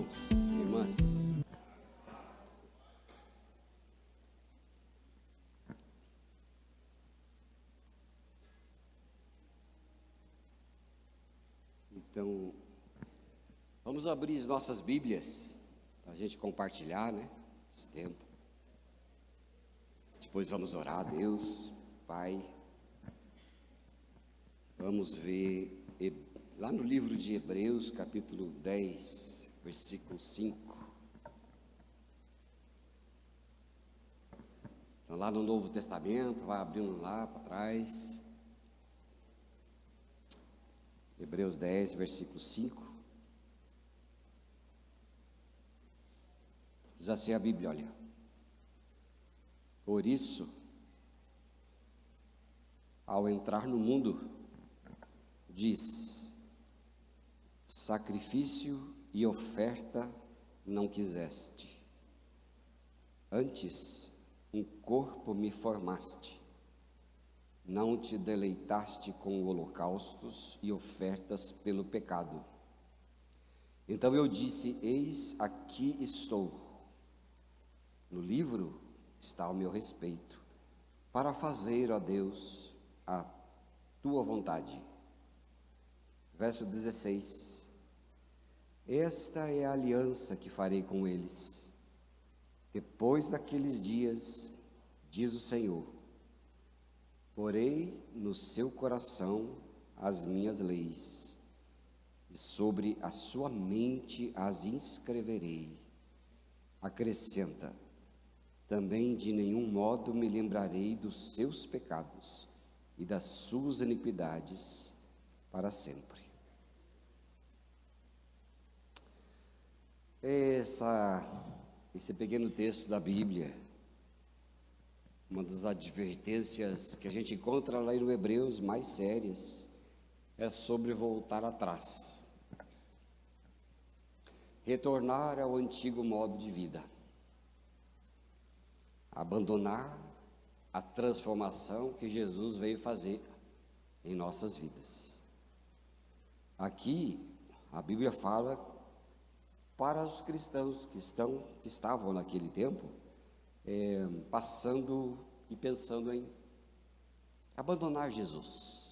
irmãos e irmãs. Então, vamos abrir as nossas Bíblias para a gente compartilhar, né, esse tempo. Depois vamos orar a Deus, Pai. Vamos ver lá no livro de Hebreus, capítulo 10, versículo 5. Então, lá no Novo Testamento, vai abrindo lá para trás. Hebreus 10, versículo 5. Diz assim a Bíblia, olha. Por isso, ao entrar no mundo, diz: sacrifício e oferta não quiseste, antes um corpo me formaste. Não te deleitaste com holocaustos e ofertas pelo pecado. Então eu disse: eis, aqui estou. No livro está o meu respeito, para fazer, ó Deus, a tua vontade. Verso 16. Esta é a aliança que farei com eles. Depois daqueles dias, diz o Senhor, porei no seu coração as minhas leis, e sobre a sua mente as inscreverei. Acrescenta, também de nenhum modo me lembrarei dos seus pecados e das suas iniquidades para sempre. Esse pequeno texto da Bíblia, uma das advertências que a gente encontra lá no Hebreus mais sérias, é sobre voltar atrás, retornar ao antigo modo de vida, abandonar a transformação que Jesus veio fazer em nossas vidas. Aqui a Bíblia fala para os cristãos que estavam naquele tempo, passando e pensando em abandonar Jesus.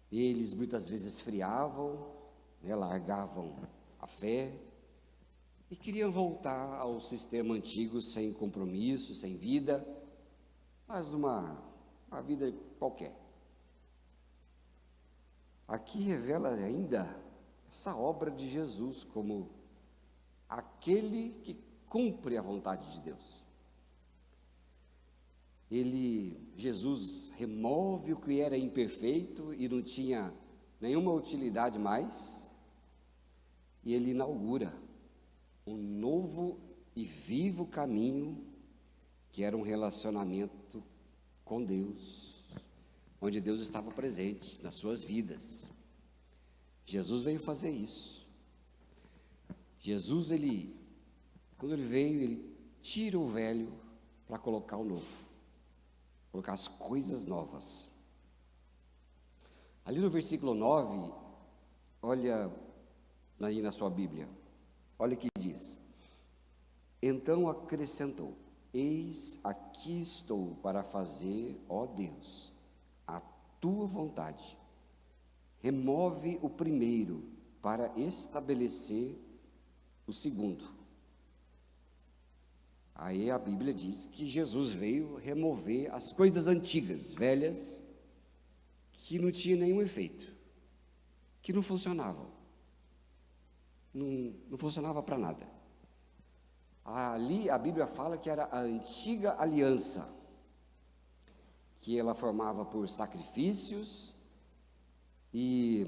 Eles muitas vezes esfriavam, largavam a fé e queriam voltar ao sistema antigo, sem compromisso, sem vida, mas uma vida qualquer. Aqui revela ainda essa obra de Jesus como aquele que cumpre a vontade de Deus. Jesus remove o que era imperfeito e não tinha nenhuma utilidade mais, e ele inaugura um novo e vivo caminho, que era um relacionamento com Deus, onde Deus estava presente nas suas vidas. Jesus veio fazer isso. Jesus, quando ele veio, ele tira o velho para colocar o novo, colocar as coisas novas. Ali no versículo 9, olha aí na sua Bíblia, olha o que diz. Então acrescentou: eis, aqui estou para fazer, ó Deus, a tua vontade. Remove o primeiro para estabelecer o segundo. Aí a Bíblia diz que Jesus veio remover as coisas antigas, velhas, que não tinham nenhum efeito, que não funcionavam, não funcionava para nada. Ali a Bíblia fala que era a antiga aliança, que ela formava por sacrifícios e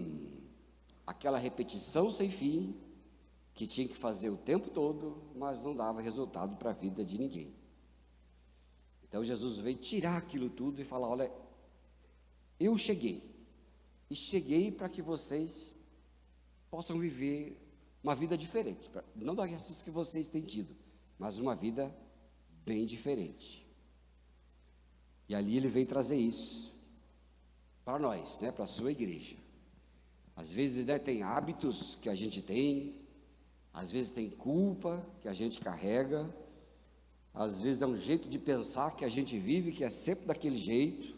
aquela repetição sem fim, que tinha que fazer o tempo todo, mas não dava resultado para a vida de ninguém. Então Jesus veio tirar aquilo tudo e falar: olha, eu cheguei, e cheguei para que vocês possam viver uma vida diferente, não dessas que vocês têm tido, mas uma vida bem diferente. E ali ele veio trazer isso para nós, para a sua igreja. Às vezes, né, tem hábitos que a gente tem, às vezes tem culpa que a gente carrega, às vezes é um jeito de pensar que a gente vive que é sempre daquele jeito,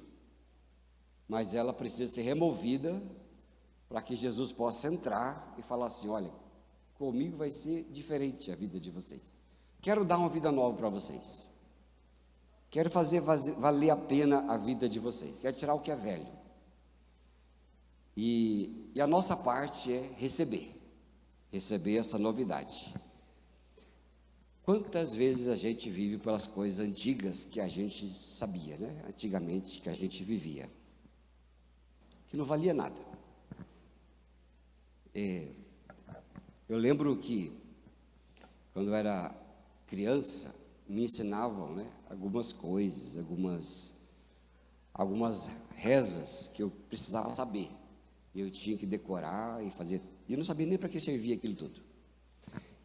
mas ela precisa ser removida para que Jesus possa entrar e falar assim: olha, comigo vai ser diferente a vida de vocês. Quero dar uma vida nova para vocês. Quero fazer valer a pena a vida de vocês. Quero tirar o que é velho. E a nossa parte é receber essa novidade. Quantas vezes a gente vive pelas coisas antigas que a gente sabia, né? Antigamente, que a gente vivia, que não valia nada. Eu lembro que, quando eu era criança, me ensinavam, né, algumas coisas, algumas rezas que eu precisava saber. Eu tinha que decorar e fazer. E eu não sabia nem para que servia aquilo tudo.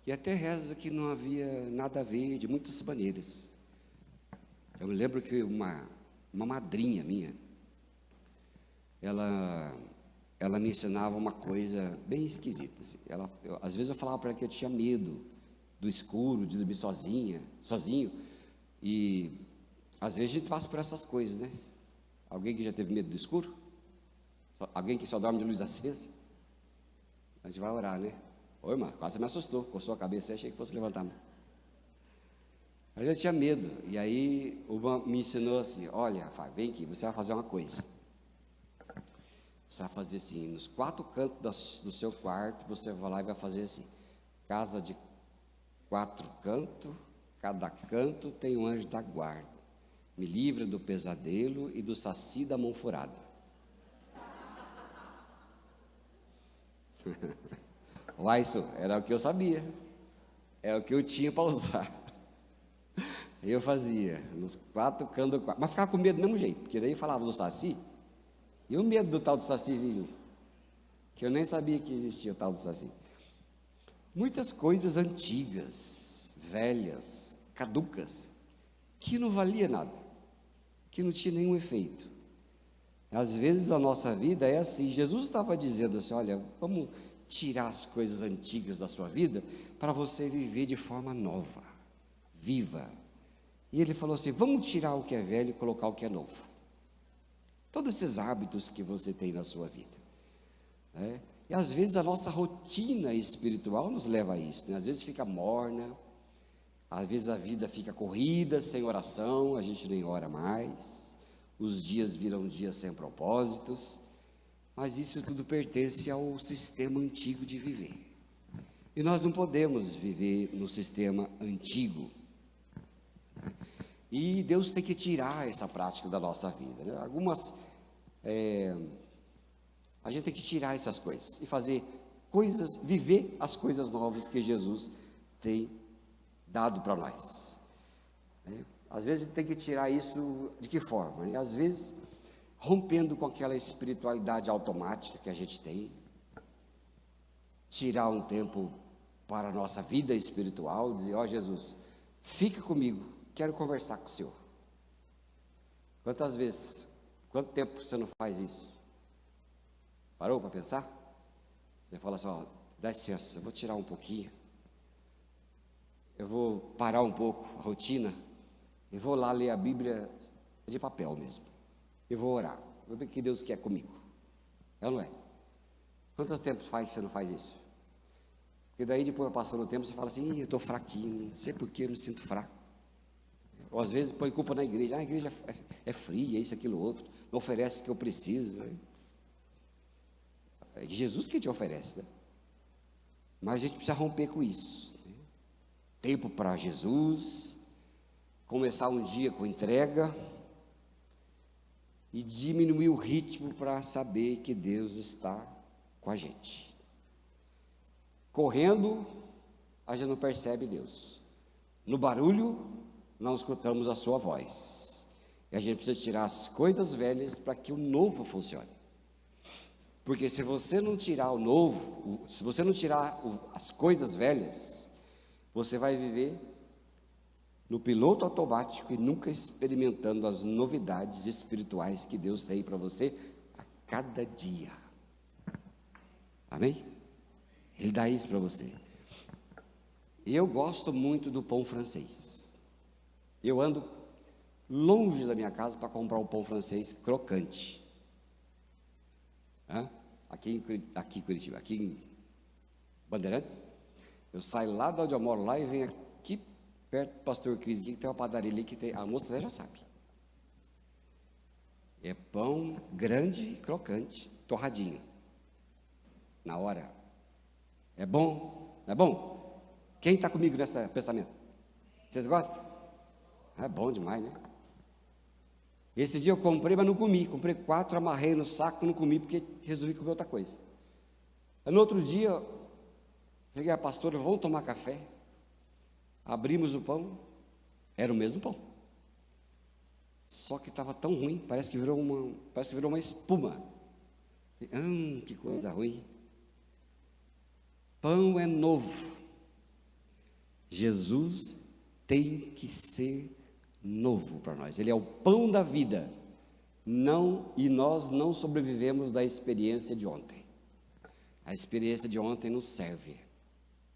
E até reza que não havia nada a ver, de muitas maneiras. Eu me lembro que uma madrinha minha, ela me ensinava uma coisa bem esquisita. Assim. Às vezes eu falava para ela que eu tinha medo do escuro, de dormir sozinho. E às vezes a gente passa por essas coisas, né? Alguém que já teve medo do escuro? Alguém que só dorme de luz acesa? A gente vai orar, né? Oi, irmã, quase me assustou, coçou a cabeça, achei que fosse levantar a mão. Eu já tinha medo, e aí uma me ensinou assim: olha, Fábio, vem aqui, você vai fazer uma coisa. Você vai fazer assim, nos 4 cantos do seu quarto, você vai lá e vai fazer assim: casa de 4 cantos, cada canto tem um anjo da guarda. Me livra do pesadelo e do saci da mão furada. Isso era o que eu sabia, é o que eu tinha para usar. Eu fazia nos 4 cantos do quarto, mas ficava com medo do mesmo jeito, porque daí falava do saci, e o medo do tal do saci vinha, que eu nem sabia que existia o tal do saci. Muitas coisas antigas, velhas, caducas, que não valia nada, que não tinha nenhum efeito. Às vezes a nossa vida é assim. Jesus estava dizendo assim: olha, vamos tirar as coisas antigas da sua vida para você viver de forma nova, viva. E ele falou assim: vamos tirar o que é velho e colocar o que é novo. Todos esses hábitos que você tem na sua vida, né? E às vezes a nossa rotina espiritual nos leva a isso, né? Às vezes fica morna, às vezes a vida fica corrida, sem oração, a gente nem ora mais, os dias viram dias sem propósitos, mas isso tudo pertence ao sistema antigo de viver. E nós não podemos viver no sistema antigo. E Deus tem que tirar essa prática da nossa vida, né? A gente tem que tirar essas coisas e fazer coisas, viver as coisas novas que Jesus tem dado para nós, né? Às vezes a gente tem que tirar isso de que forma? E às vezes rompendo com aquela espiritualidade automática que a gente tem, tirar um tempo para a nossa vida espiritual, dizer: ó Jesus, fica comigo, quero conversar com o Senhor. Quantas vezes, quanto tempo você não faz isso? Parou para pensar? Você fala assim: ó, dá licença, eu vou tirar um pouquinho, eu vou parar um pouco a rotina, e vou lá ler a Bíblia de papel mesmo, e vou orar, vou ver o que Deus quer comigo. É ou não é? Quantos tempos faz que você não faz isso? Porque daí depois, passando o tempo, você fala assim: eu estou fraquinho, não sei porquê, eu me sinto fraco. Ou às vezes põe culpa na igreja: a igreja é fria, isso, aquilo, outro, não oferece o que eu preciso, né? É Jesus que te oferece, né? Mas a gente precisa romper com isso, né? Tempo para Jesus, começar um dia com entrega e diminuir o ritmo para saber que Deus está com a gente. Correndo, a gente não percebe Deus. No barulho, não escutamos a sua voz. E a gente precisa tirar as coisas velhas para que o novo funcione. Porque se você não tirar o novo, se você não tirar as coisas velhas, você vai viver no piloto automático e nunca experimentando as novidades espirituais que Deus tem para você a cada dia. Amém? Ele dá isso para você. Eu gosto muito do pão francês. Eu ando longe da minha casa para comprar um pão francês crocante. Aqui em Curitiba, aqui em Bandeirantes, eu saio lá de onde eu moro lá e venho aqui perto do Pastor Cris, aqui, que tem uma padaria ali, que tem, a moça até já sabe. É pão grande, crocante, torradinho. Na hora. É bom? Não é bom? Quem está comigo nesse pensamento? Vocês gostam? É bom demais, né? Esse dia eu comprei, mas não comi. Comprei 4, amarrei no saco, não comi, porque resolvi comer outra coisa. No outro dia, peguei a pastora, vamos tomar café. Abrimos o pão, era o mesmo pão. Só que estava tão ruim, parece que virou uma espuma. Que coisa ruim. Pão é novo. Jesus tem que ser novo para nós. Ele é o pão da vida. E nós não sobrevivemos da experiência de ontem. A experiência de ontem não serve.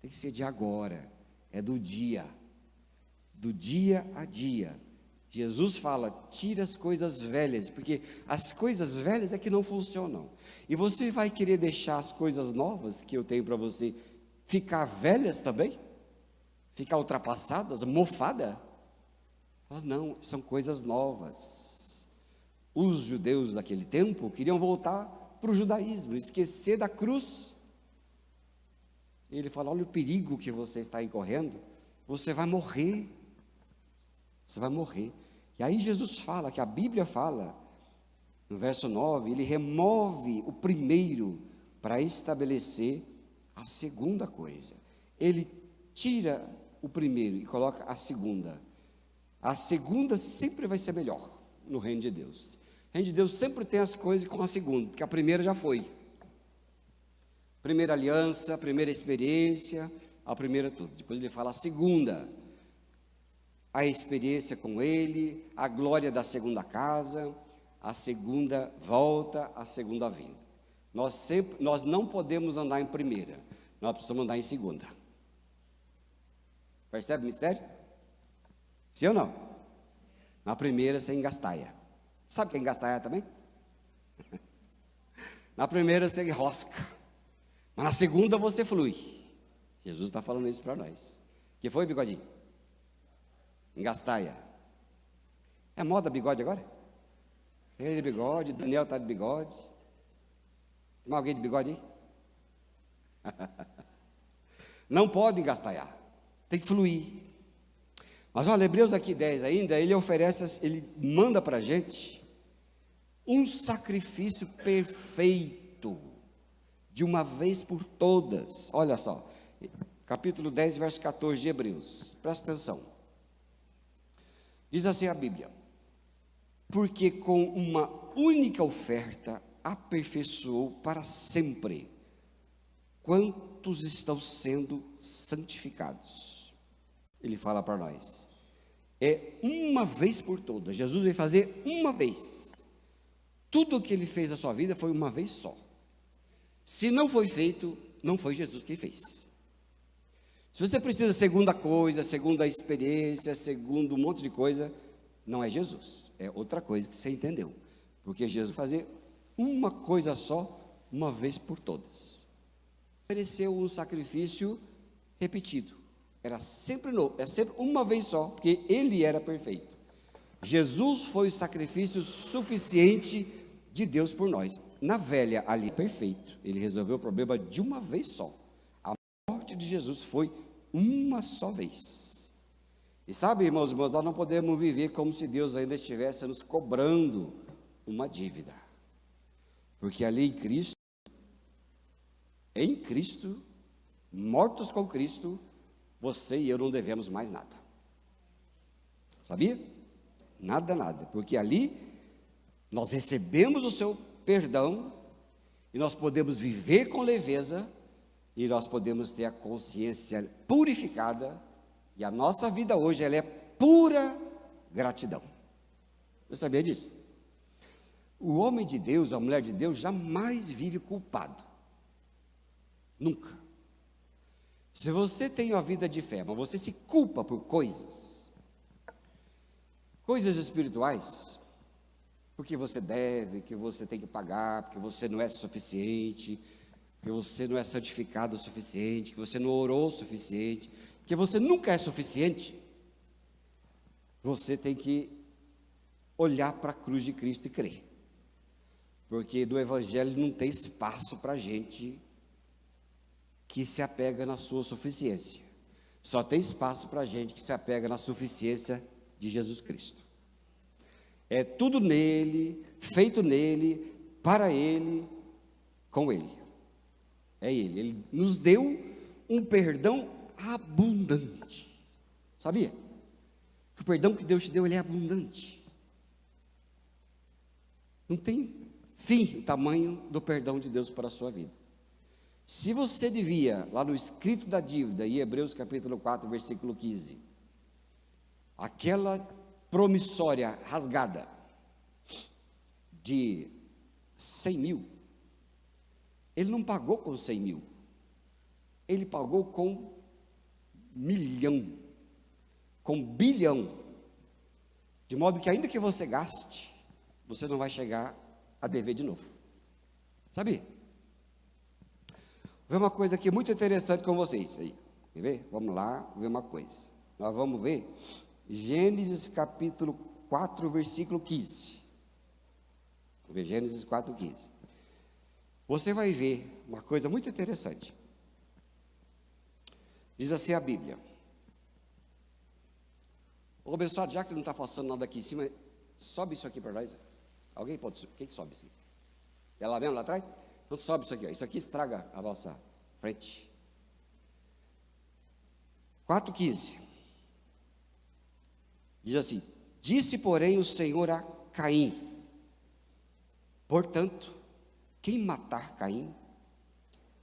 Tem que ser de agora. É do dia a dia. Jesus fala, tira as coisas velhas, porque as coisas velhas é que não funcionam. E você vai querer deixar as coisas novas que eu tenho para você ficar velhas também? Ficar ultrapassadas, mofada? Não, são coisas novas. Os judeus daquele tempo queriam voltar para o judaísmo, esquecer da cruz. Ele fala, olha o perigo que você está incorrendo, você vai morrer. Você vai morrer. E aí Jesus fala, que a Bíblia fala, no verso 9, ele remove o primeiro para estabelecer a segunda coisa. Ele tira o primeiro e coloca a segunda. A segunda sempre vai ser melhor no reino de Deus. O reino de Deus sempre tem as coisas com a segunda, porque a primeira já foi. Primeira aliança, primeira experiência, a primeira tudo. Depois ele fala a segunda. A experiência com ele, a glória da segunda casa, a segunda volta, a segunda vinda. Nós não podemos andar em primeira, nós precisamos andar em segunda. Percebe o mistério? Sim ou não? Na primeira você engastaia. Sabe o que é engastaia também? Na primeira você enrosca, mas na segunda você flui. Jesus está falando isso para nós. Que foi, bigodinho? Engastaia. É moda bigode agora? Ele de bigode, Daniel está de bigode. Tem alguém de bigode aí? Não pode engastaiar. Tem que fluir. Mas olha, Hebreus aqui 10 ainda, ele manda para a gente um sacrifício perfeito, de uma vez por todas. Olha só, capítulo 10, verso 14 de Hebreus. Presta atenção. Diz assim a Bíblia, porque com uma única oferta aperfeiçoou para sempre quantos estão sendo santificados. Ele fala para nós, é uma vez por todas. Jesus veio fazer uma vez. Tudo o que ele fez na sua vida foi uma vez só. Se não foi feito, não foi Jesus quem fez. Se você precisa de segunda coisa, segunda experiência, segundo um monte de coisa, não é Jesus, é outra coisa que você entendeu. Porque Jesus fazia uma coisa só, uma vez por todas. Ofereceu um sacrifício repetido. Era sempre novo, é sempre uma vez só, porque ele era perfeito. Jesus foi o sacrifício suficiente de Deus por nós. Na velha ali, perfeito. Ele resolveu o problema de uma vez só. A morte de Jesus foi uma só vez. E sabe, irmãos, nós não podemos viver como se Deus ainda estivesse nos cobrando uma dívida. Porque ali em Cristo, mortos com Cristo, você e eu não devemos mais nada. Sabia? Nada. Porque ali nós recebemos o seu perdão e nós podemos viver com leveza e nós podemos ter a consciência purificada e a nossa vida hoje ela é pura gratidão. Você sabia disso? O homem de Deus, a mulher de Deus jamais vive culpado. Nunca. Se você tem uma vida de fé, mas você se culpa por coisas espirituais, porque você deve, que você tem que pagar, porque você não é suficiente, que você não é santificado o suficiente, que você não orou o suficiente, que você nunca é suficiente, você tem que olhar para a cruz de Cristo e crer. Porque no Evangelho não tem espaço para gente que se apega na sua suficiência. Só tem espaço para gente que se apega na suficiência de Jesus Cristo. É tudo nele, feito nele, para ele, com ele. É ele. Ele nos deu um perdão abundante. Sabia? Que o perdão que Deus te deu, ele é abundante. Não tem fim o tamanho do perdão de Deus para a sua vida. Se você devia, lá no escrito da dívida, em Hebreus capítulo 4, versículo 15, aquela promissória rasgada de 100 mil, ele não pagou com 100 mil, ele pagou com milhão, com bilhão, de modo que ainda que você gaste, você não vai chegar a dever de novo. Sabia? Vou ver uma coisa aqui muito interessante com vocês aí. Quer ver? Vamos lá, ver uma coisa. Nós vamos ver Gênesis capítulo 4, versículo 15. Vamos ver Gênesis 4, 15. Você vai ver uma coisa muito interessante. Diz assim a Bíblia. Ô, abençoado, já que não está passando nada aqui em cima, sobe isso aqui para nós. Alguém pode subir? Quem sobe isso? É lá mesmo, lá atrás? Então sobe isso aqui, ó. Isso aqui estraga a nossa frente. 4,15. Diz assim: disse, porém, o Senhor a Caim: portanto, quem matar Caim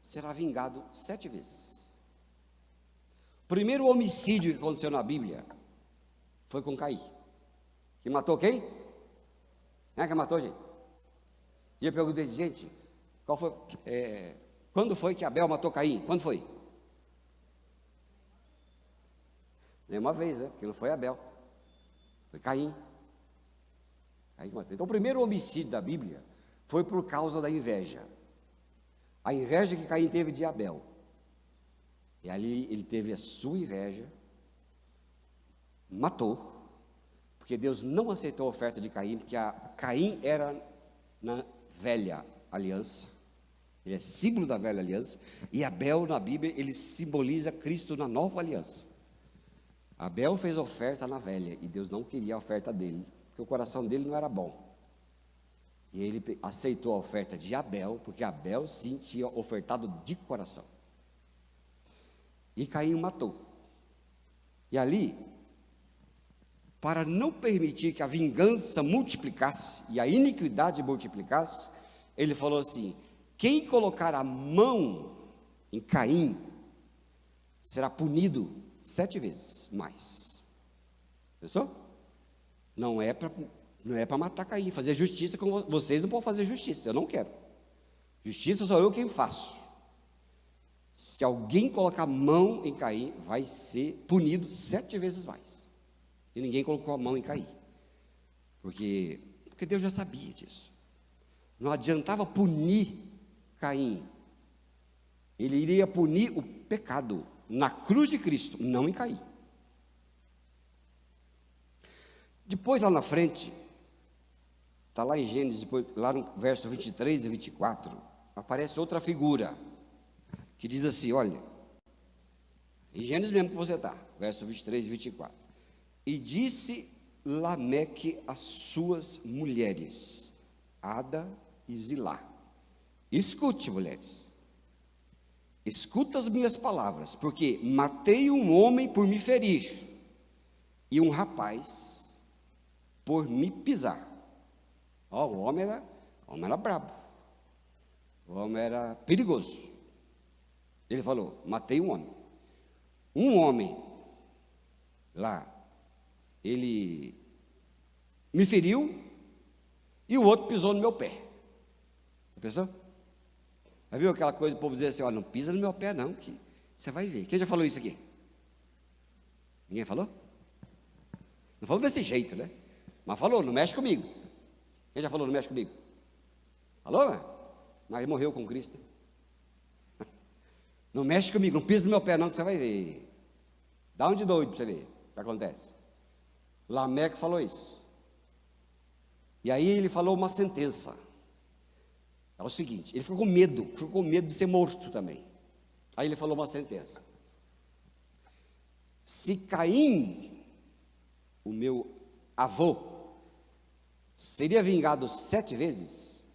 será vingado 7 vezes. O primeiro homicídio que aconteceu na Bíblia foi com Caim. Que matou quem? Quem é que matou, gente? E eu perguntei, gente, quando foi que Abel matou Caim? Quando foi? Nenhuma vez, né? Porque não foi Abel, foi Caim. Caim que matou. Então, o primeiro homicídio da Bíblia foi por causa da inveja. A inveja que Caim teve de Abel. E ali ele teve a sua inveja, matou, porque Deus não aceitou a oferta de Caim, porque Caim era na velha aliança, ele é símbolo da velha aliança, e Abel na Bíblia, ele simboliza Cristo na nova aliança. Abel fez oferta na velha, e Deus não queria a oferta dele, porque o coração dele não era bom. E ele aceitou a oferta de Abel, porque Abel sim tinha ofertado de coração. E Caim o matou. E ali, para não permitir que a vingança multiplicasse e a iniquidade multiplicasse, ele falou assim: quem colocar a mão em Caim será punido 7 vezes mais. Pensou? Não é para matar Caim, fazer justiça com vocês. Não podem fazer justiça, eu não quero. Justiça sou eu quem faço. Se alguém colocar a mão em Caim, vai ser punido 7 vezes mais. E ninguém colocou a mão em Caim, porque Deus já sabia disso. Não adiantava punir Caim, ele iria punir o pecado na cruz de Cristo, não em Caim. Depois lá na frente, está lá em Gênesis, depois, lá no verso 23 e 24, aparece outra figura, que diz assim, olha, em Gênesis mesmo que você está, verso 23 e 24, e disse Lameque às suas mulheres, Ada e Zilá, escute, mulheres, escuta as minhas palavras, porque matei um homem por me ferir, e um rapaz por me pisar. Ó, o homem era brabo, o homem era perigoso. Ele falou, matei um homem lá, ele me feriu, e o outro pisou no meu pé. Pensou? Já viu aquela coisa do povo dizer assim, olha, não pisa no meu pé não, que você vai ver. Quem já falou isso aqui? Ninguém falou? Não falou desse jeito, né? Mas falou, não mexe comigo. Quem já falou, não mexe comigo? Falou, né? Mas morreu com Cristo. Não mexe comigo, não pisa no meu pé não, que você vai ver. Dá um de doido para você ver o que acontece. Lameque falou isso. E aí ele falou uma sentença. É o seguinte, ele ficou com medo de ser morto também. Aí ele falou uma sentença. Se Caim, o meu avô, seria vingado 7 vezes,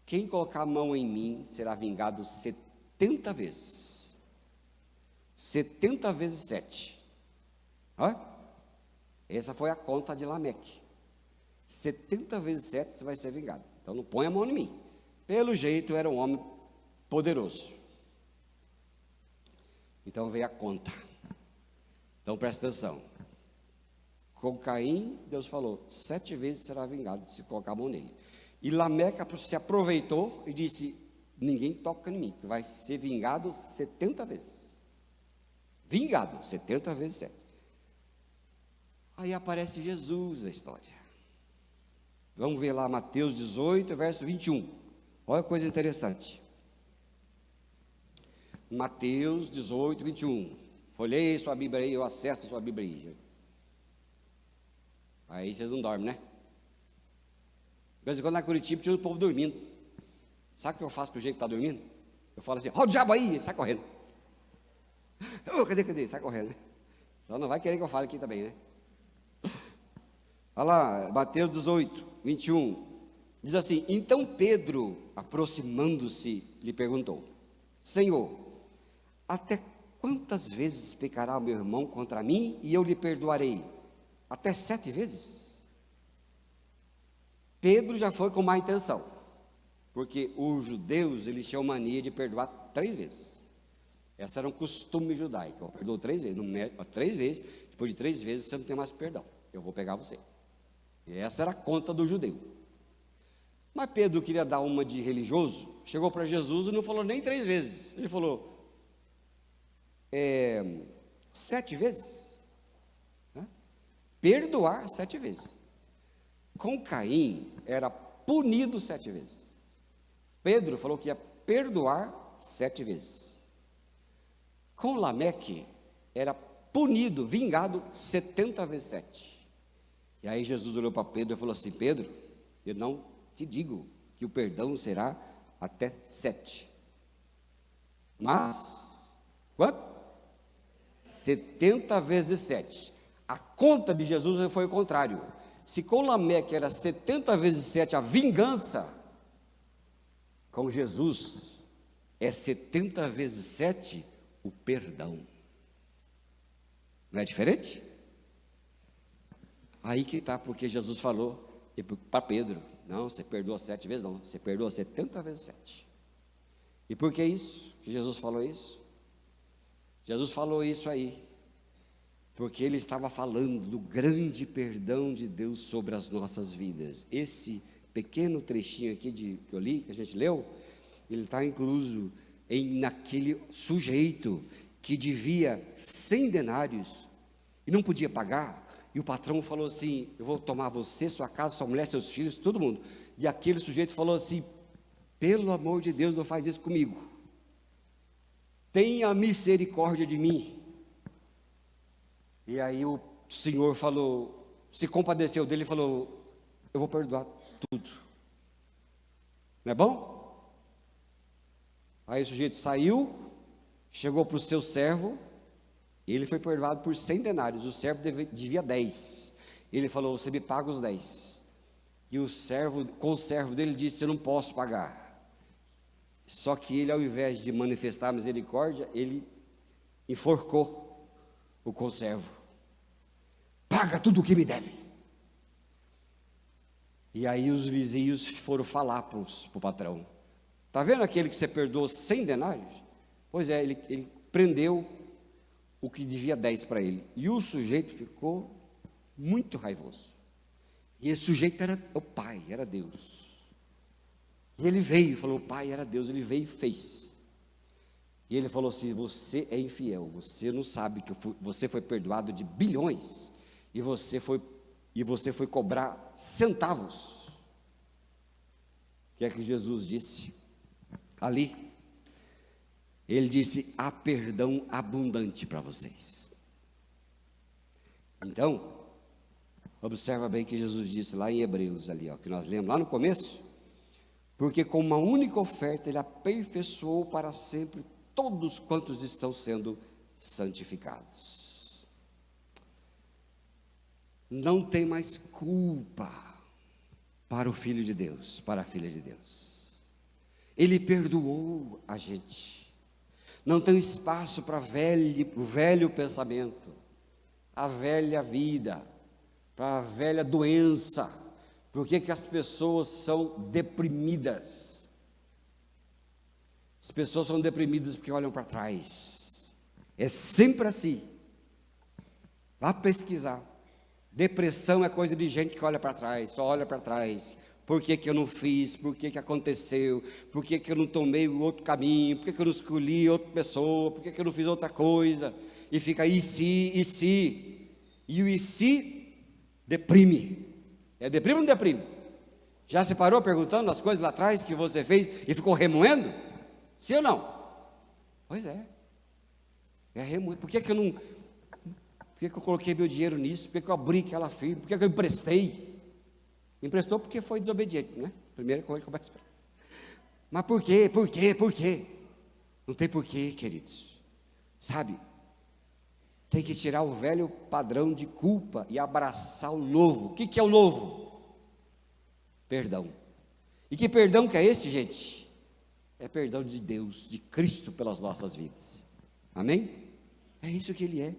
quem colocar a mão em mim será vingado 70 vezes. 70 vezes 7. Olha, essa foi a conta de Lameque. 70 vezes 7 você vai ser vingado. Então não põe a mão em mim. Pelo jeito era um homem poderoso. Então veio a conta. Então presta atenção. Com Caim, Deus falou, 7 vezes será vingado se colocar a mão nele. E Lameque se aproveitou e disse, ninguém toca em mim, que vai ser vingado 70 vezes. Vingado, 70 vezes 7. Aí aparece Jesus na história. Vamos ver lá Mateus 18, verso 21. Olha que coisa interessante. Mateus 18, 21. Folhei sua Bíblia aí, eu acesso a sua Bíblia aí. Aí vocês não dormem, né? De vez em quando na Curitiba tinha o povo dormindo. Sabe o que eu faço com o jeito que está dormindo? Eu falo assim, ó o diabo aí, sai correndo. Cadê? Sai correndo. Então não vai querer que eu fale aqui também, né? Olha lá, Mateus 18, 21. Diz assim, então Pedro, aproximando-se, lhe perguntou, Senhor, até quantas vezes pecará o meu irmão contra mim e eu lhe perdoarei? Até 7 vezes? Pedro já foi com má intenção, porque os judeus, eles tinham mania de perdoar 3 vezes. Esse era um costume judaico, eu perdoo 3 vezes, 3 vezes, depois de 3 vezes você não tem mais perdão, eu vou pegar você. E essa era a conta do judeu. Mas Pedro queria dar uma de religioso, chegou para Jesus e não falou nem 3 vezes, ele falou, 7 vezes? Né? Perdoar 7 vezes. Com Caim, era punido 7 vezes. Pedro falou que ia perdoar 7 vezes. Com Lameque, era punido, vingado 70 vezes 7. E aí Jesus olhou para Pedro e falou assim, Pedro, eu não te digo que o perdão será até 7. Mas, quanto? 70 vezes 7. A conta de Jesus foi o contrário. Se com Lameque era 70 vezes 7 a vingança, com Jesus é 70 vezes 7 o perdão. Não é diferente? Aí que está, porque Jesus falou para Pedro, não, você perdoa 7 vezes não, você perdoa 70 vezes 7. E por que isso? Que Jesus falou isso? Jesus falou isso aí, porque ele estava falando do grande perdão de Deus sobre as nossas vidas. Esse pequeno trechinho aqui que eu li, que a gente leu, ele está incluso naquele sujeito que devia 100 denários e não podia pagar, e o patrão falou assim, eu vou tomar você, sua casa, sua mulher, seus filhos, todo mundo. E aquele sujeito falou assim, pelo amor de Deus, não faz isso comigo. Tenha misericórdia de mim. E aí o Senhor falou, se compadeceu dele e falou, eu vou perdoar tudo. Não é bom? Aí o sujeito saiu, chegou para o seu servo, ele foi perdoado por 100 denários, o servo devia 10. Ele falou, você me paga os 10. E o servo, com o servo dele, disse, eu não posso pagar. Só que ele, ao invés de manifestar misericórdia, ele enforcou o conservo. Paga tudo o que me deve. E aí os vizinhos foram falar para o patrão. Está vendo aquele que você perdoou 100 denários? Pois é, ele prendeu o que devia 10 para ele. E o sujeito ficou muito raivoso. E esse sujeito era o pai, era Deus. E ele veio, falou, pai era Deus, ele veio e fez. E ele falou assim, você é infiel, você não sabe que você foi perdoado de bilhões, e você foi cobrar centavos. O que é que Jesus disse? Ali, ele disse, há perdão abundante para vocês. Então, observa bem que Jesus disse lá em Hebreus, ali, ó, que nós lemos lá no começo, porque com uma única oferta ele aperfeiçoou para sempre todos quantos estão sendo santificados. Não tem mais culpa para o Filho de Deus, para a Filha de Deus. Ele perdoou a gente. Não tem espaço para o velho pensamento, a velha vida, para a velha doença. Por que as pessoas são deprimidas? As pessoas são deprimidas porque olham para trás. É sempre assim. Vá pesquisar. Depressão é coisa de gente que olha para trás, só olha para trás. Por que eu não fiz? Por que aconteceu? Por que eu não tomei o outro caminho? Por que eu não escolhi outra pessoa? Por que eu não fiz outra coisa? E fica e se, e se. E o e se deprime. Deprime ou não deprime? Já se parou perguntando as coisas lá atrás que você fez e ficou remoendo? Sim ou não? Pois é. É remoendo. Por que eu não... Por que eu coloquei meu dinheiro nisso? Por que eu abri aquela firma? Por que eu emprestei? Emprestou porque foi desobediente, né? Primeira coisa que eu começo. Mas por quê? Por quê? Por quê? Não tem porquê, queridos. Sabe? Tem que tirar o velho padrão de culpa e abraçar o novo. O que é o novo? Perdão. E que perdão que é esse, gente? É perdão de Deus, de Cristo pelas nossas vidas. Amém? É isso que Ele é.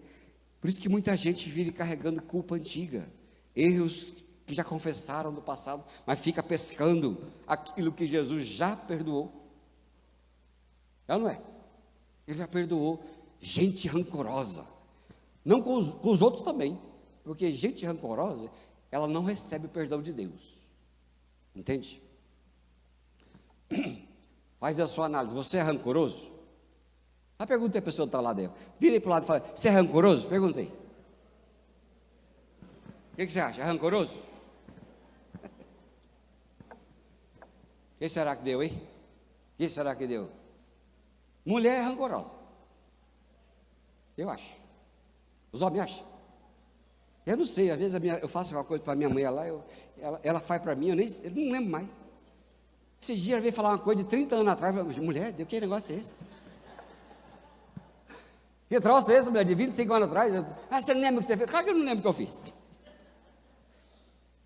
Por isso que muita gente vive carregando culpa antiga, erros que já confessaram no passado, mas fica pescando aquilo que Jesus já perdoou. É ou não é? Ele já perdoou gente rancorosa. Não com os outros também, porque gente rancorosa, ela não recebe o perdão de Deus. Entende? Faz a sua análise. Você é rancoroso? A pergunta é a pessoa que está lá dentro. Vira aí para o lado e fala, você é rancoroso? Perguntei. O que você acha? É rancoroso? O que será que deu, hein? O que será que deu? Mulher é rancorosa. Eu acho. Os homens acham? Eu não sei, às vezes eu faço uma coisa para minha mãe lá, ela faz para mim, eu não lembro mais. Esses dias ela veio falar uma coisa de 30 anos atrás, eu falei, mulher, que negócio é esse? Que troço é esse, mulher, de 25 anos atrás? Você não lembra o que você fez? Claro que eu não lembro o que eu fiz.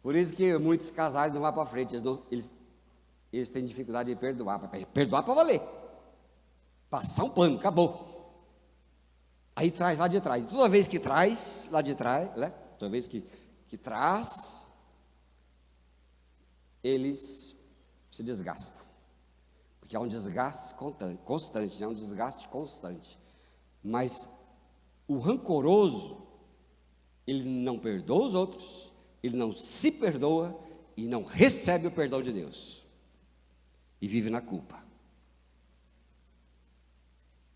Por isso que muitos casais não vão para frente, eles têm dificuldade de perdoar para valer. Passar um pano, acabou. Aí traz lá de trás. E toda vez que traz lá de trás, né? Toda vez que traz, eles se desgastam. Porque há um desgaste constante, é um desgaste constante. Mas o rancoroso, ele não perdoa os outros, ele não se perdoa e não recebe o perdão de Deus. E vive na culpa.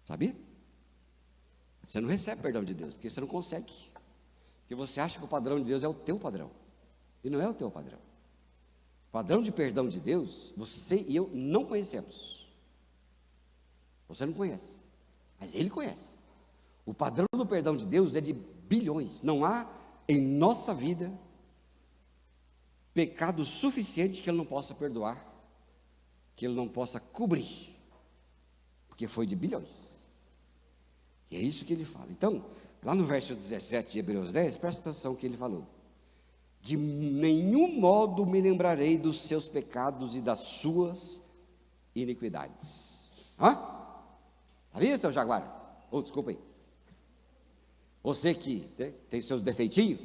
Sabia? Você não recebe perdão de Deus, porque você não consegue. Porque você acha que o padrão de Deus é o teu padrão. E não é o teu padrão. O padrão de perdão de Deus, você e eu não conhecemos. Você não conhece, mas Ele conhece. O padrão do perdão de Deus é de bilhões. Não há em nossa vida pecado suficiente que Ele não possa perdoar, que Ele não possa cobrir, porque foi de bilhões. E é isso que ele fala. Então, lá no verso 17 de Hebreus 10, presta atenção que ele falou. De nenhum modo me lembrarei dos seus pecados e das suas iniquidades. Sabia, seu Jaguar? Desculpa aí. Você que tem seus defeitinhos,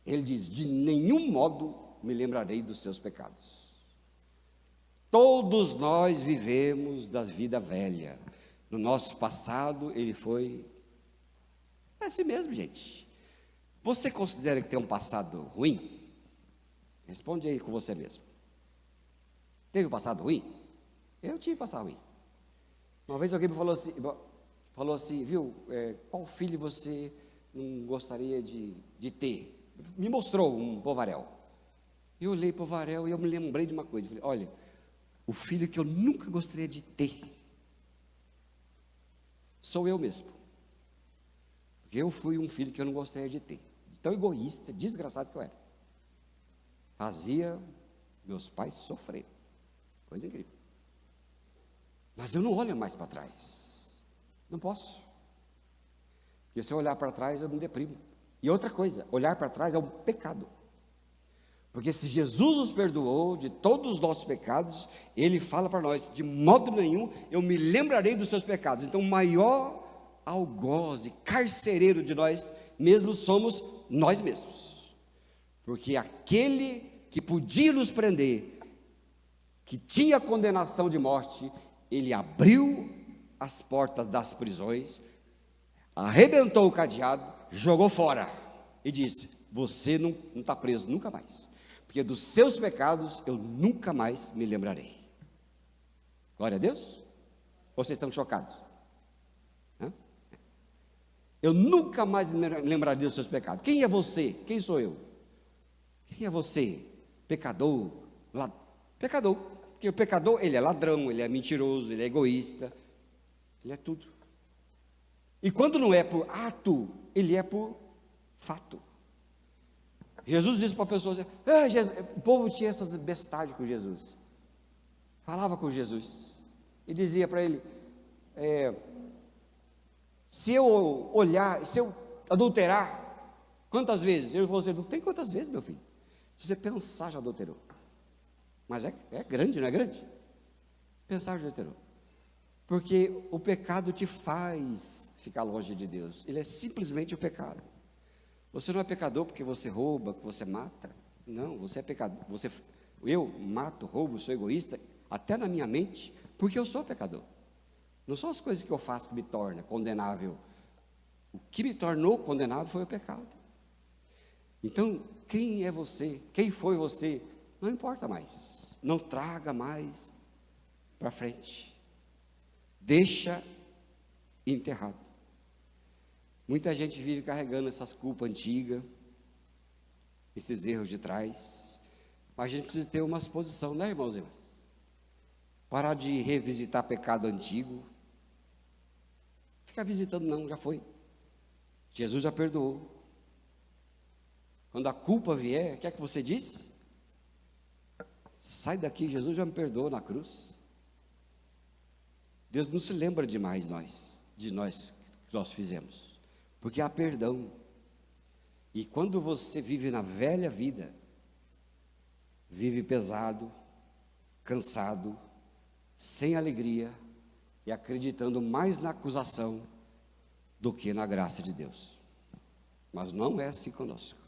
ele diz, de nenhum modo me lembrarei dos seus pecados. Todos nós vivemos da vida velha. No nosso passado, ele foi... É assim mesmo, gente. Você considera que tem um passado ruim? Responde aí com você mesmo. Teve um passado ruim? Eu tive passado ruim. Uma vez alguém me falou assim, viu, qual filho você não gostaria de ter? Me mostrou um povaréu. Eu olhei para o povaréu e eu me lembrei de uma coisa. Falei, olha, o filho que eu nunca gostaria de ter sou eu mesmo. Porque eu fui um filho que eu não gostaria de ter. Tão egoísta, desgraçado que eu era. Fazia meus pais sofrer. Coisa incrível. Mas eu não olho mais para trás. Não posso. Porque se eu olhar para trás, eu me deprimo. E outra coisa, olhar para trás é um pecado. Porque se Jesus nos perdoou de todos os nossos pecados, Ele fala para nós, de modo nenhum eu me lembrarei dos seus pecados. Então o maior algoz e carcereiro de nós mesmos somos nós mesmos. Porque aquele que podia nos prender, que tinha condenação de morte, Ele abriu as portas das prisões, arrebentou o cadeado, jogou fora e disse, você não está preso nunca mais. Porque dos seus pecados eu nunca mais me lembrarei. Glória a Deus? Ou vocês estão chocados? Hã? Eu nunca mais me lembrarei dos seus pecados. Quem é você? Quem sou eu? Quem é você? Pecador? Pecador. Porque o pecador, ele é ladrão, ele é mentiroso, ele é egoísta. Ele é tudo. E quando não é por ato, ele é por fato. Jesus disse para a pessoa assim, o povo tinha essas bestagens com Jesus, falava com Jesus, e dizia para ele, se eu olhar, se eu adulterar, quantas vezes? Ele falou assim, não tem quantas vezes, meu filho, se você pensar já adulterou, mas é grande, não é grande? Pensar já adulterou, porque o pecado te faz ficar longe de Deus, ele é simplesmente o pecado. Você não é pecador porque você rouba, porque você mata. Não, você é pecador. Eu mato, roubo, sou egoísta, até na minha mente, porque eu sou pecador. Não são as coisas que eu faço que me torna condenável. O que me tornou condenável foi o pecado. Então, quem é você? Quem foi você? Não importa mais. Não traga mais para frente. Deixa enterrado. Muita gente vive carregando essas culpas antigas, esses erros de trás, mas a gente precisa ter uma exposição, né, irmãos e irmãs? Parar de revisitar pecado antigo, ficar visitando não, já foi. Jesus já perdoou. Quando a culpa vier, o que é que você disse? Sai daqui, Jesus já me perdoou na cruz. Deus não se lembra demais de nós que nós fizemos. Porque há perdão. E quando você vive na velha vida, vive pesado, cansado, sem alegria e acreditando mais na acusação do que na graça de Deus. Mas não é assim conosco.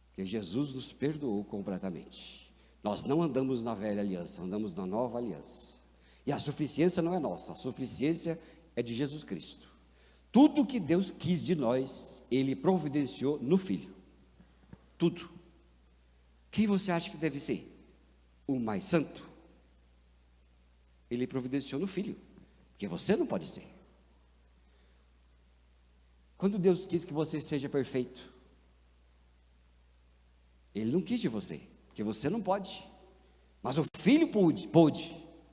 Porque Jesus nos perdoou completamente. Nós não andamos na velha aliança, andamos na nova aliança. E a suficiência não é nossa, a suficiência é de Jesus Cristo. Tudo que Deus quis de nós, Ele providenciou no Filho. Tudo. Quem você acha que deve ser? O mais santo? Ele providenciou no Filho. Porque você não pode ser. Quando Deus quis que você seja perfeito, Ele não quis de você, porque você não pode. Mas o Filho pôde.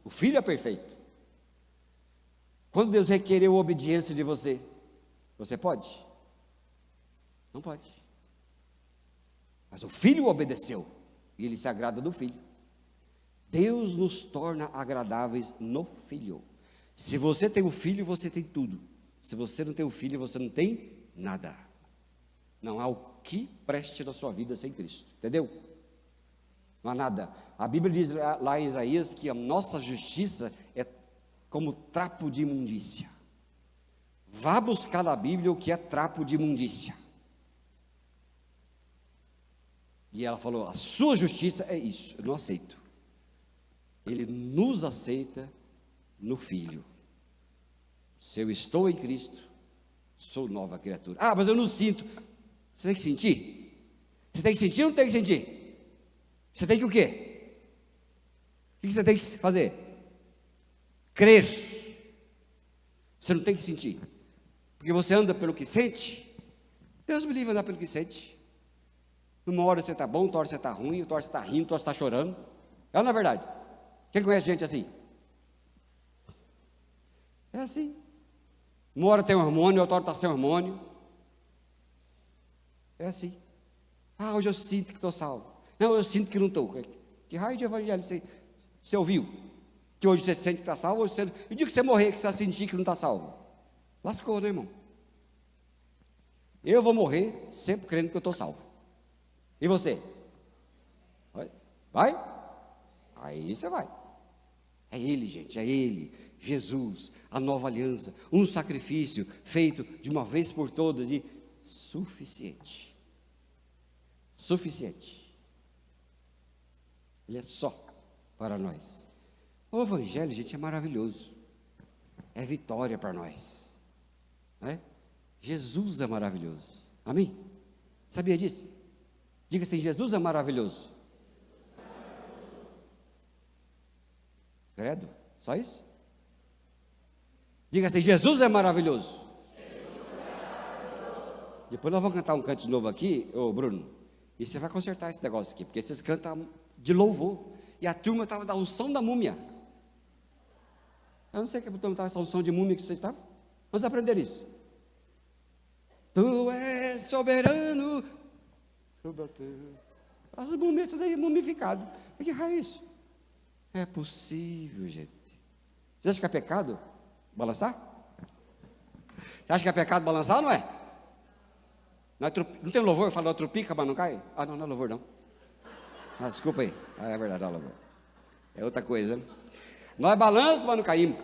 O Filho é perfeito. Quando Deus requereu obediência de você, você pode? Não pode. Mas o Filho obedeceu, e Ele se agrada do Filho. Deus nos torna agradáveis no Filho. Se você tem o Filho, você tem tudo. Se você não tem o Filho, você não tem nada. Não há o que preste na sua vida sem Cristo, entendeu? Não há nada. A Bíblia diz lá em Isaías que a nossa justiça é como trapo de imundícia. Vá buscar na Bíblia o que é trapo de imundícia. E ela falou, a sua justiça é isso, eu não aceito. Ele nos aceita no Filho. Se eu estou em Cristo, sou nova criatura. Ah, mas eu não sinto. Você tem que sentir? Você tem que sentir ou não tem que sentir? Você tem que o quê? que você tem que fazer? Crer. Você não tem que sentir. Porque você anda pelo que sente. Deus me livre de andar pelo que sente. Numa hora você está bom, outra hora você está ruim, outra hora você está rindo, outra hora você está chorando. É na verdade. Quem conhece gente assim? É assim. Uma hora tem um hormônio, outra hora está sem hormônio. É assim. Hoje eu sinto que estou salvo. Não, eu sinto que não estou. Que raio de evangelho você ouviu? Que hoje você sente que está salvo? Hoje você... E o dia que você morrer, que você vai sentir que não está salvo? Lascou, né, irmão? Eu vou morrer sempre crendo que eu estou salvo. E você? Vai? Aí você vai. É Ele, gente, é Ele. Jesus, a nova aliança. Um sacrifício feito de uma vez por todas e suficiente. Suficiente. Ele é só para nós. O Evangelho, gente, é maravilhoso. É vitória para nós. Não é? Jesus é maravilhoso. Amém? Sabia disso? Diga assim, Jesus é maravilhoso. Credo? Só isso? Diga assim, Jesus é maravilhoso. Depois nós vamos cantar um canto de novo aqui, ô Bruno, e você vai consertar esse negócio aqui, porque vocês cantam de louvor, e a turma estava da unção da múmia. Eu não sei que a turma estava essa unção de múmia que vocês estavam. Vamos aprender isso. Tu és soberano. As múmias tudo aí mumificado. Que raio é isso? É possível, gente. Você acha que é pecado balançar? Você acha que é pecado balançar ou não é? Não tem louvor, fala trupica, mas não cai? Não é louvor não. Desculpa aí. É verdade, é louvor. É outra coisa, né? Nós balançamos, mas não caímos.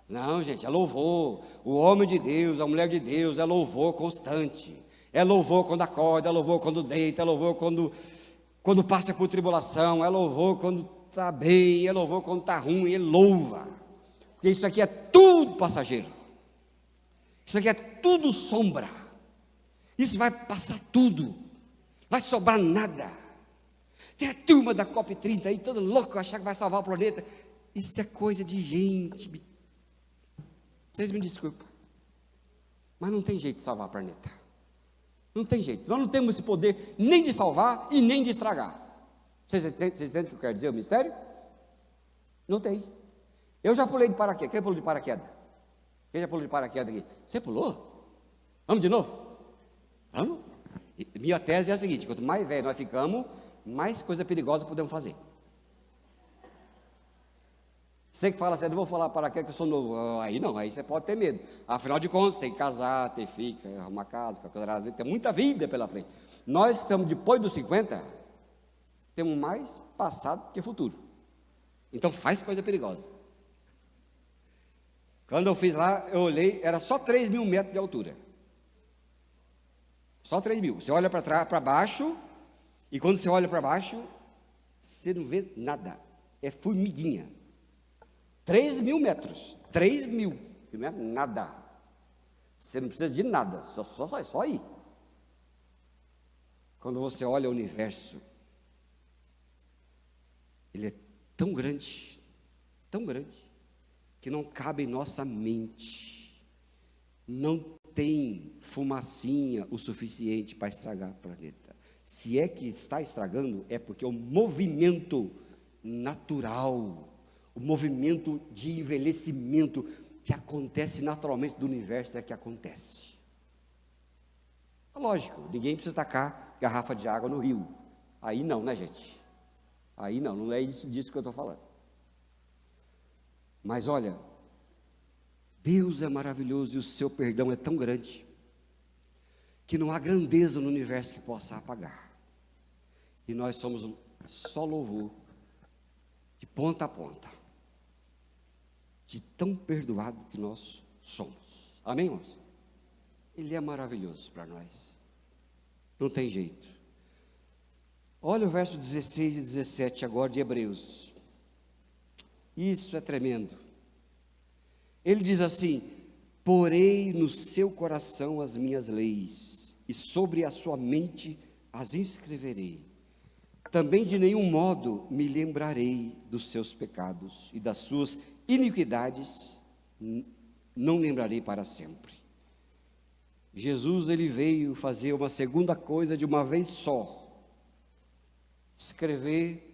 Não, gente, é louvor. O homem de Deus, a mulher de Deus, é louvor constante. É louvor quando acorda, é louvor quando deita, é louvor quando passa por tribulação, é louvor quando está bem, é louvor quando está ruim, ele louva. Porque isso aqui é tudo passageiro. Isso aqui é tudo sombra. Isso vai passar tudo. Vai sobrar nada. Tem a turma da COP30 aí, todo louco, achar que vai salvar o planeta. Isso é coisa de gente. Vocês me desculpem. Mas não tem jeito de salvar o planeta. Não tem jeito. Nós não temos esse poder nem de salvar e nem de estragar. Vocês entendem o que eu quero dizer, o mistério? Não tem. Eu já pulei de paraquedas. Quem pulou de paraquedas? Quem já pulou de paraquedas aqui? Você pulou? Vamos de novo? Vamos? Minha tese é a seguinte: quanto mais velho nós ficamos, mais coisa perigosa podemos fazer. Você que fala assim, não vou falar paraquedas que eu sou novo. Aí não, aí você pode ter medo. Afinal de contas, tem que casar, ter filho, arrumar casa, tem muita vida pela frente. Nós que estamos depois dos 50, temos mais passado que futuro. Então faz coisa perigosa. Quando eu fiz lá, eu olhei, era só 3.000 metros de altura. Só 3.000. Você olha para trás, para baixo, e quando você olha para baixo, você não vê nada. É formiguinha. 3.000 metros. 3.000. Não é nada. Você não precisa de nada, só ir. Quando você olha o universo, ele é tão grande, que não cabe em nossa mente. Não tem fumacinha o suficiente para estragar o planeta. Se é que está estragando, é porque o movimento natural, o movimento de envelhecimento que acontece naturalmente do universo é que acontece. Lógico, ninguém precisa tacar garrafa de água no rio. Aí não, né, gente? Aí não é disso que eu estou falando. Mas olha, Deus é maravilhoso e o seu perdão é tão grande que não há grandeza no universo que possa apagar. E nós somos só louvor de ponta a ponta, de tão perdoado que nós somos. Amém, irmãos? Ele é maravilhoso para nós. Não tem jeito. Olha o verso 16 e 17 agora de Hebreus. Isso é tremendo. Ele diz assim: porei no seu coração as minhas leis, e sobre a sua mente as inscreverei. também de nenhum modo me lembrarei dos seus pecados e das suas iniquidades, não lembrarei para sempre. Jesus, ele veio fazer uma segunda coisa de uma vez só: escrever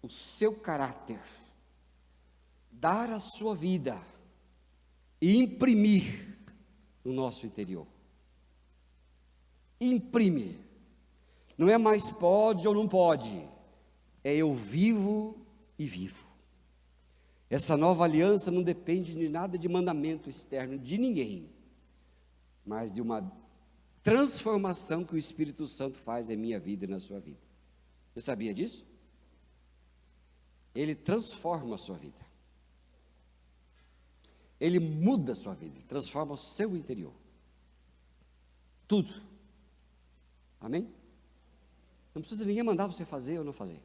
o seu caráter, dar a sua vida e imprimir no nosso interior. Imprime. Não é mais pode ou não pode, é eu vivo e vivo. Essa nova aliança não depende de nada de mandamento externo de ninguém, mas de uma transformação que o Espírito Santo faz em minha vida e na sua vida. Você sabia disso? Ele transforma a sua vida. Ele muda a sua vida, ele transforma o seu interior. Tudo. Amém? Não precisa ninguém mandar você fazer ou não fazer.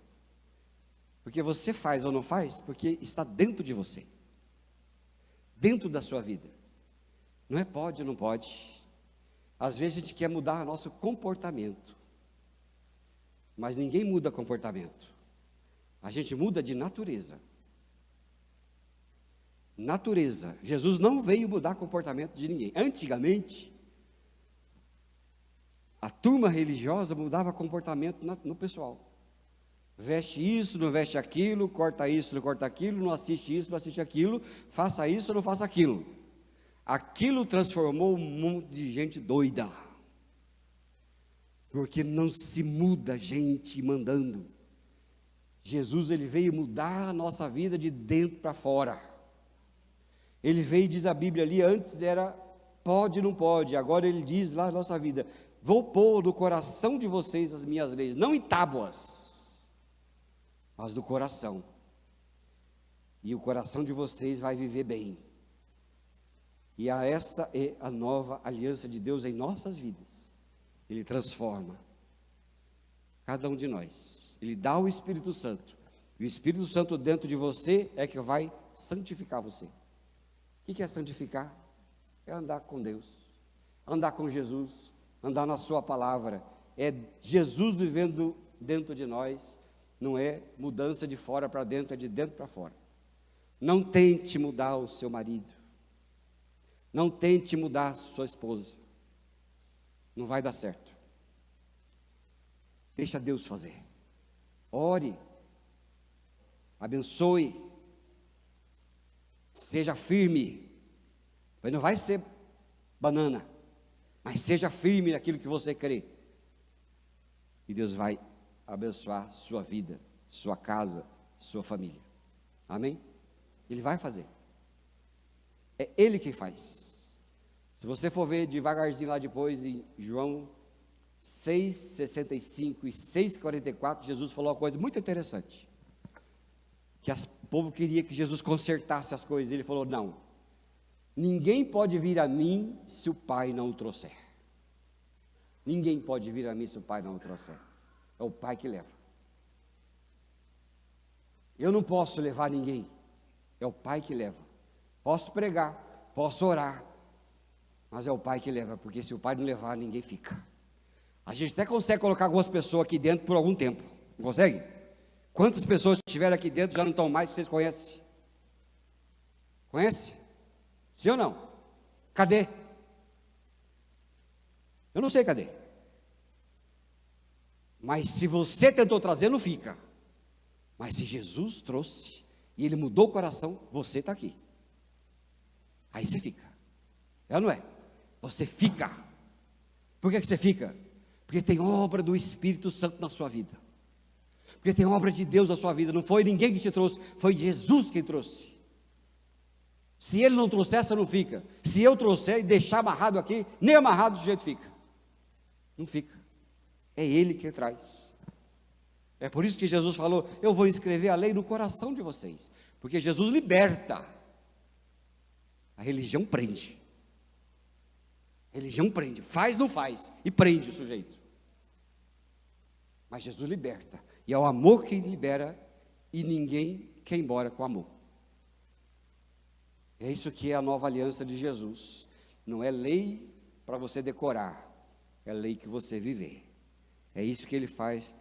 Porque você faz ou não faz, porque está dentro de você. Dentro da sua vida. Não é pode ou não pode. Às vezes a gente quer mudar nosso comportamento. Mas ninguém muda comportamento. A gente muda de natureza. Natureza. Jesus não veio mudar comportamento de ninguém. Antigamente, a turma religiosa mudava comportamento no pessoal. Veste isso, não veste aquilo, corta isso, não corta aquilo, não assiste isso, não assiste aquilo, faça isso, não faça aquilo. Aquilo transformou um monte de gente doida. Porque não se muda gente mandando. Jesus, ele veio mudar a nossa vida de dentro para fora. Ele veio, diz a Bíblia ali, antes era pode, não pode, agora ele diz lá na nossa vida: vou pôr no coração de vocês as minhas leis, não em tábuas, mas no coração. E o coração de vocês vai viver bem. E esta é a nova aliança de Deus em nossas vidas. Ele transforma cada um de nós. Ele dá o Espírito Santo. E o Espírito Santo dentro de você é que vai santificar você. O que é santificar? É andar com Deus, andar com Jesus, andar na sua palavra. É Jesus vivendo dentro de nós. Não é mudança de fora para dentro, é de dentro para fora. Não tente mudar o seu marido. Não tente mudar a sua esposa. Não vai dar certo. Deixa Deus fazer. Ore. Abençoe. Seja firme. Mas não vai ser banana. Mas seja firme naquilo que você crê. E Deus vai abençoar sua vida, sua casa, sua família. Amém? Ele vai fazer. É Ele quem faz. Se você for ver devagarzinho lá depois em João 6,65 e 6,44, Jesus falou uma coisa muito interessante. Que o povo queria que Jesus consertasse as coisas. Ele falou: não, ninguém pode vir a mim se o Pai não o trouxer. Ninguém pode vir a mim se o Pai não o trouxer. É o Pai que leva. Eu não posso levar ninguém. É o Pai que leva. Posso pregar, posso orar, mas é o Pai que leva, porque se o Pai não levar, ninguém fica. A gente até consegue colocar algumas pessoas aqui dentro por algum tempo. Não consegue? Quantas pessoas estiveram aqui dentro já não estão mais, vocês conhecem? Conhece? Sim ou não? Cadê? Eu não sei cadê. Mas se você tentou trazer, não fica. Mas se Jesus trouxe e Ele mudou o coração, você está aqui. Aí você fica. É ou não é? Você fica. Por que você fica? Porque tem obra do Espírito Santo na sua vida. Porque tem obra de Deus na sua vida. Não foi ninguém que te trouxe, foi Jesus quem trouxe. Se Ele não trouxer, você não fica. Se eu trouxer e deixar amarrado aqui, nem amarrado do jeito fica. Não fica. É Ele que traz. É por isso que Jesus falou: eu vou escrever a lei no coração de vocês. Porque Jesus liberta. A religião prende. A religião prende. Faz, não faz. E prende o sujeito. Mas Jesus liberta. E é o amor que libera. E ninguém quer ir embora com amor. É isso que é a nova aliança de Jesus. Não é lei para você decorar. É lei que você viver. É isso que Ele faz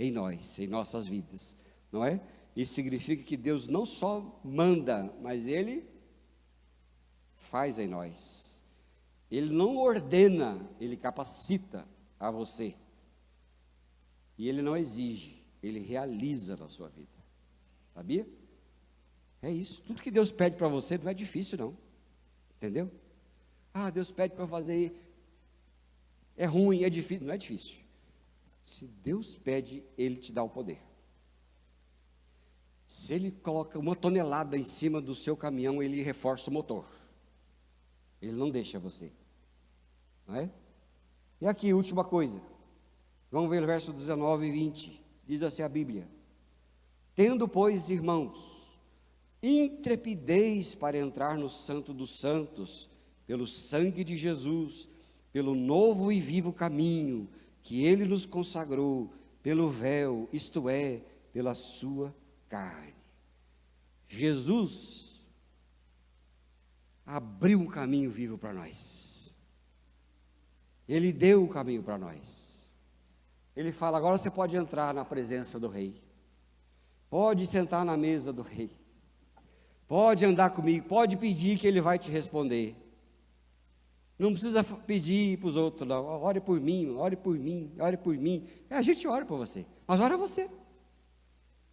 em nós, em nossas vidas, não é? Isso significa que Deus não só manda, mas Ele faz em nós. Ele não ordena, Ele capacita a você. E Ele não exige, Ele realiza na sua vida. Sabia? É isso. Tudo que Deus pede para você não é difícil, não. Entendeu? Ah, Deus pede para fazer. É ruim, é difícil. Não é difícil. Se Deus pede, Ele te dá o poder. Se Ele coloca 1 tonelada em cima do seu caminhão, Ele reforça o motor. Ele não deixa você. Não é? E aqui, última coisa. Vamos ver o verso 19 e 20. Diz assim a Bíblia: tendo, pois, irmãos, intrepidez para entrar no Santo dos Santos, pelo sangue de Jesus, pelo novo e vivo caminho que Ele nos consagrou, pelo véu, isto é, pela sua carne. Jesus abriu um caminho vivo para nós. Ele deu o caminho para nós. Ele fala: agora você pode entrar na presença do Rei. Pode sentar na mesa do Rei. Pode andar comigo, pode pedir que Ele vai te responder. Não precisa pedir para os outros, não. Ore por mim, ore por mim, ore por mim. A gente ora por você, mas ora você.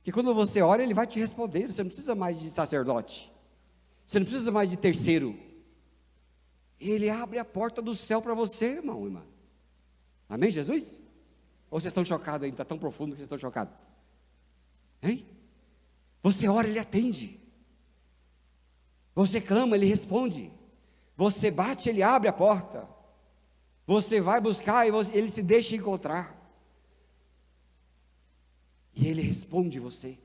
Que quando você ora, Ele vai te responder. Você não precisa mais de sacerdote. Você não precisa mais de terceiro. Ele abre a porta do céu para você, irmão, irmã. Amém, Jesus? Ou vocês estão chocados ainda? Está tão profundo que vocês estão chocados. Hein? Você ora, Ele atende. Você clama, Ele responde. Você bate, Ele abre a porta. Você vai buscar e Ele se deixa encontrar. E Ele responde você.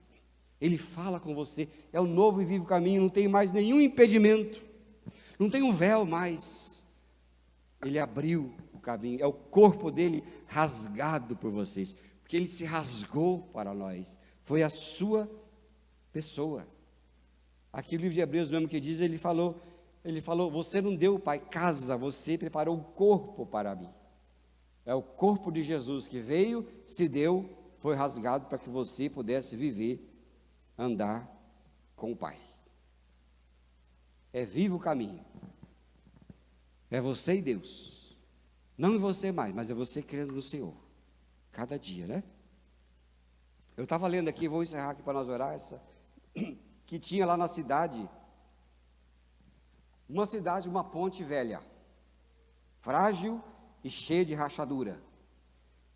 Ele fala com você. É o novo e vivo caminho. Não tem mais nenhum impedimento. Não tem um véu mais. Ele abriu o caminho. É o corpo dele rasgado por vocês. Porque Ele se rasgou para nós. Foi a sua pessoa. Aqui no livro de Hebreus, mesmo que diz, ele falou, você não deu, Pai, casa, você preparou o corpo para mim. É o corpo de Jesus que veio, se deu, foi rasgado para que você pudesse viver, andar com o Pai. É vivo o caminho. É você e Deus. Não você mais, mas é você crendo no Senhor. Cada dia, né? Eu estava lendo aqui, vou encerrar aqui para nós orar, que tinha lá na cidade, uma ponte velha, frágil e cheia de rachadura.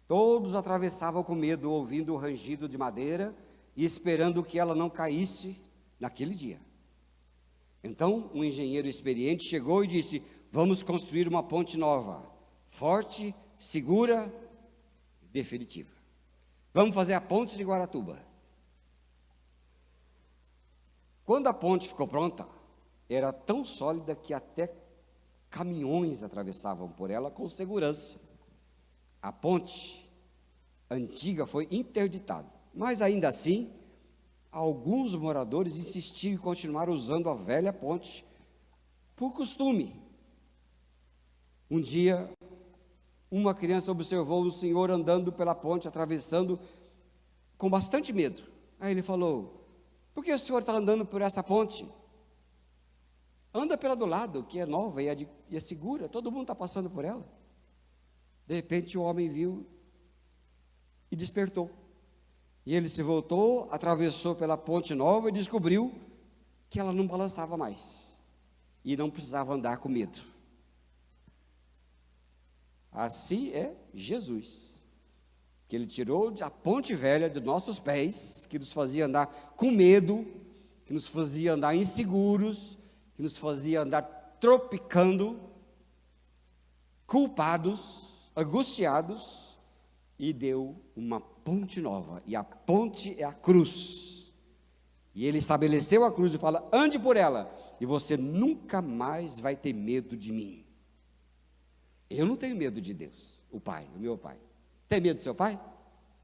Todos atravessavam com medo, ouvindo o rangido de madeira e esperando que ela não caísse naquele dia. Então, um engenheiro experiente chegou e disse: vamos construir uma ponte nova, forte, segura e definitiva. Vamos fazer a ponte de Guaratuba. Quando a ponte ficou pronta, era tão sólida que até caminhões atravessavam por ela com segurança. A ponte antiga foi interditada, mas ainda assim, alguns moradores insistiram em continuar usando a velha ponte por costume. Um dia, uma criança observou o senhor andando pela ponte, atravessando com bastante medo. Aí ele falou: por que o senhor está andando por essa ponte? Anda pela do lado, que é nova e é segura, todo mundo está passando por ela. De repente o homem viu e despertou. E ele se voltou, atravessou pela ponte nova e descobriu que ela não balançava mais. E não precisava andar com medo. Assim é Jesus, que Ele tirou a ponte velha de nossos pés, que nos fazia andar com medo, que nos fazia andar inseguros, que nos fazia andar tropicando, culpados, angustiados, e deu uma ponte nova, e a ponte é a cruz. E Ele estabeleceu a cruz e fala: ande por ela, e você nunca mais vai ter medo de mim. Eu não tenho medo de Deus, o Pai, o meu Pai. Tem medo do seu Pai?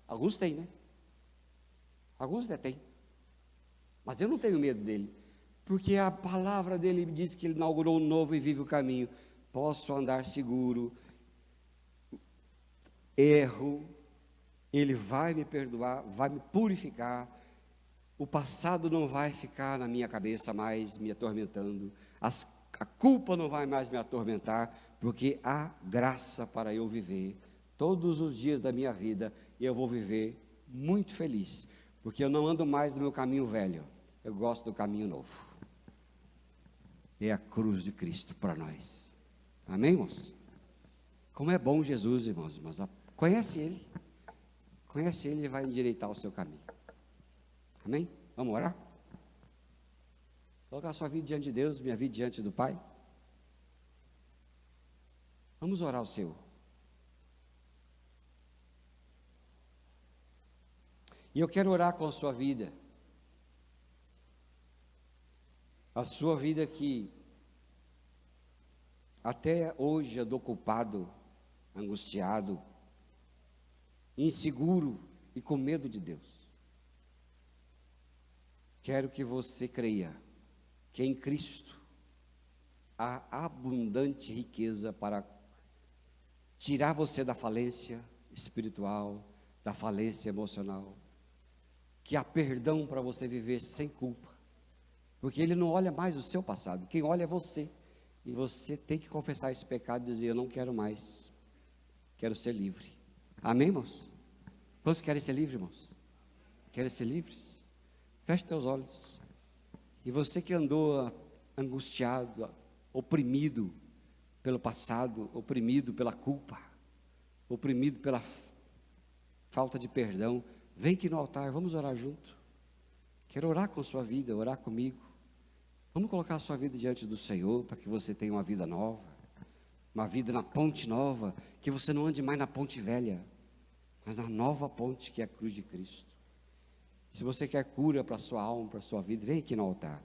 Alguns têm, né? Alguns até têm. Mas eu não tenho medo dele, porque a palavra dele diz que Ele inaugurou um novo e vivo caminho. Posso andar seguro, erro, Ele vai me perdoar, vai me purificar. O passado não vai ficar na minha cabeça mais me atormentando. A culpa não vai mais me atormentar, porque há graça para eu viver todos os dias da minha vida, e eu vou viver muito feliz, porque eu não ando mais no meu caminho velho, eu gosto do caminho novo. É a cruz de Cristo para nós. Amém, irmãos? Como é bom Jesus, irmãos, conhece Ele. Conhece Ele e vai endireitar o seu caminho. Amém? Vamos orar? Colocar a sua vida diante de Deus, minha vida diante do Pai. Vamos orar ao Senhor. E eu quero orar com a sua vida. A sua vida que até hoje andou culpado, angustiado, inseguro e com medo de Deus. Quero que você creia que em Cristo há abundante riqueza para tirar você da falência espiritual, da falência emocional, que há perdão para você viver sem culpa, porque Ele não olha mais o seu passado, quem olha é você, e você tem que confessar esse pecado e dizer: eu não quero mais, quero ser livre. Amém, irmãos? Quantos querem ser livres, irmãos? Querem ser livres? Feche teus olhos. E você que andou angustiado, oprimido pelo passado, oprimido pela culpa, oprimido pela falta de perdão, vem aqui no altar, vamos orar junto. Quero orar com a sua vida, orar comigo. Vamos colocar a sua vida diante do Senhor, para que você tenha uma vida nova, uma vida na ponte nova, que você não ande mais na ponte velha, mas na nova ponte que é a cruz de Cristo. Se você quer cura para a sua alma, para a sua vida, vem aqui no altar.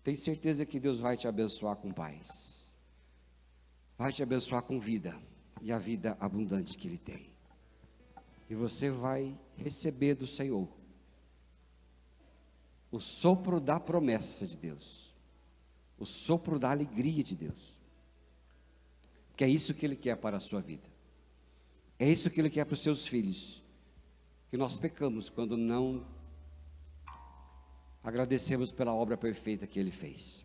Tenho certeza que Deus vai te abençoar com paz, vai te abençoar com vida, e a vida abundante que Ele tem. E você vai receber do Senhor o sopro da promessa de Deus, o sopro da alegria de Deus, que é isso que Ele quer para a sua vida, é isso que Ele quer para os seus filhos, que nós pecamos quando não agradecemos pela obra perfeita que Ele fez.